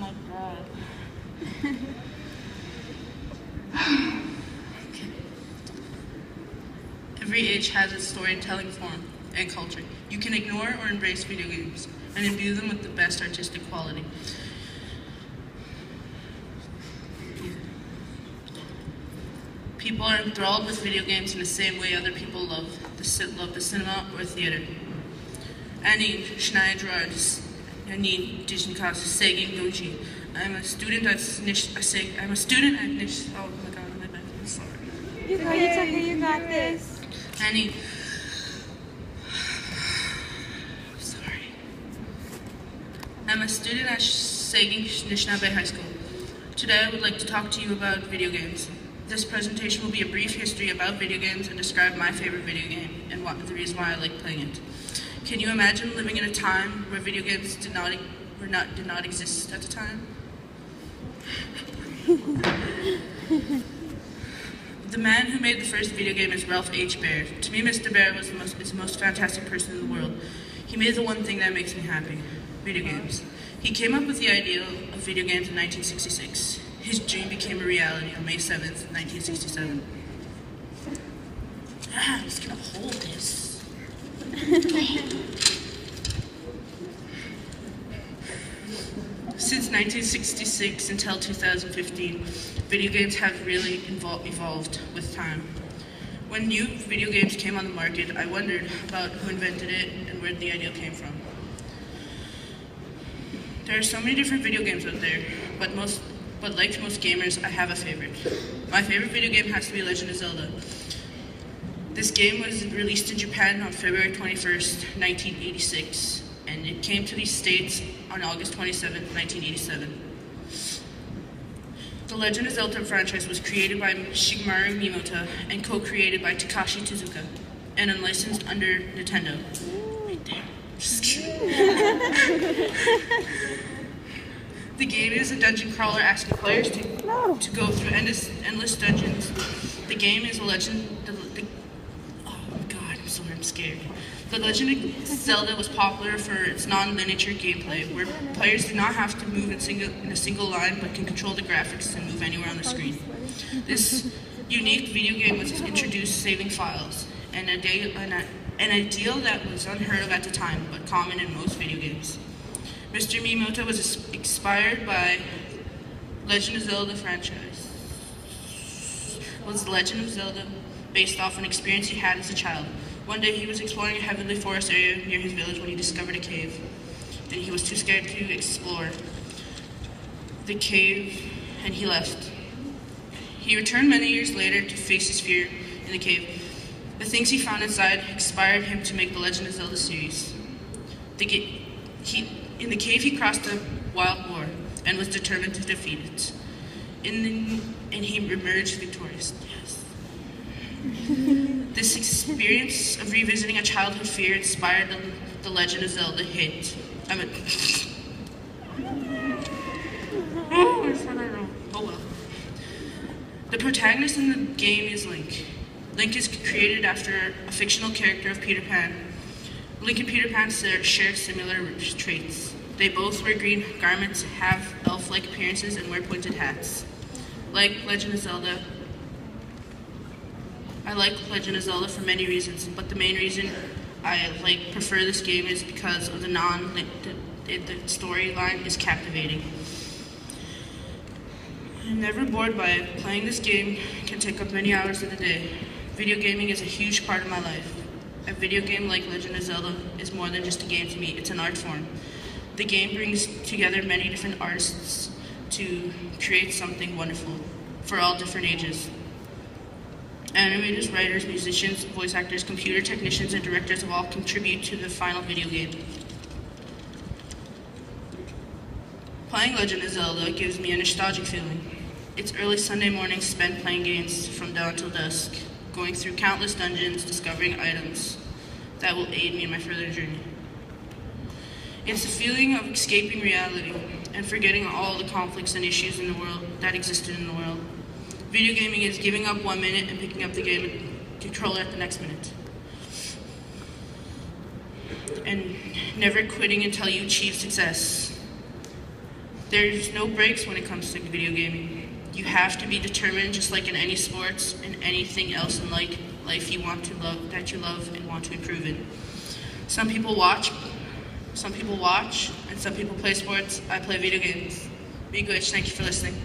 my God. Okay. Every age has its storytelling form and culture. You can ignore or embrace video games and imbue them with the best artistic quality. People are enthralled with video games in the same way other people love the cinema or theater. Shania I'm a student at oh my God, I'm sorry. It's okay, you got this. Sorry. I'm a student at Nishnabay High School. Today I would like to talk to you about video games. This presentation will be a brief history about video games and describe my favorite video game and the reason why I like playing it. Can you imagine living in a time where video games did not exist at the time? The man who made the first video game is Ralph H. Baer. To me, Mr. Baer was the most fantastic person in the world. He made the one thing that makes me happy, video games. He came up with the idea of video games in 1966. His dream became a reality on May 7th, 1967. I'm just gonna hold this. Since 1966 until 2015, video games have really evolved with time. When new video games came on the market, I wondered about who invented it and where the idea came from. There are so many different video games out there, but like most gamers, I have a favorite. My favorite video game has to be Legend of Zelda. This game was released in Japan on February 21st, 1986, and it came to the States on August 27th, 1987. The Legend of Zelda franchise was created by Shigeru Miyamoto and co-created by Takashi Tezuka, and unlicensed under Nintendo. Right there. Just kidding. The game is a dungeon crawler asking players to go through endless dungeons. The game is a legend. Oh my God, I'm sorry, I'm scared. The Legend of Zelda was popular for its non-linear gameplay, where players do not have to move in a single line, but can control the graphics and move anywhere on the screen. This unique video game was introduced saving files, an ideal that was unheard of at the time, but common in most video games. Mr. Miyamoto was inspired by Legend of Zelda franchise. Was Legend of Zelda based off an experience he had as a child. One day he was exploring a heavenly forest area near his village when he discovered a cave. Then he was too scared to explore the cave and he left. He returned many years later to face his fear in the cave. The things he found inside inspired him to make the Legend of Zelda series. In the cave, he crossed a wild boar and was determined to defeat it. And he emerged victorious. Yes. This experience of revisiting a childhood fear inspired the Legend of Zelda hit. Oh well. The protagonist in the game is Link. Link is created after a fictional character of Peter Pan. Link and Peter Pan share similar traits. They both wear green garments, have elf-like appearances, and wear pointed hats. Like Legend of Zelda, I like Legend of Zelda for many reasons, but the main reason I prefer this game is because of the storyline is captivating. I'm never bored by it. Playing this game can take up many hours of the day. Video gaming is a huge part of my life. A video game like Legend of Zelda is more than just a game to me, it's an art form. The game brings together many different artists to create something wonderful for all different ages. Animators, writers, musicians, voice actors, computer technicians, and directors all contribute to the final video game. Playing Legend of Zelda gives me a nostalgic feeling. It's early Sunday mornings spent playing games from dawn till dusk, going through countless dungeons, discovering items that will aid me in my further journey. It's a feeling of escaping reality and forgetting all the conflicts and issues in the world that existed in the world. Video gaming is giving up 1 minute and picking up the game controller at the next minute. And never quitting until you achieve success. There's no breaks when it comes to video gaming. You have to be determined, just like in any sports and anything else in life you want to love, that you love and want to improve in. Some people watch, and some people play sports. I play video games. Be good. Thank you for listening.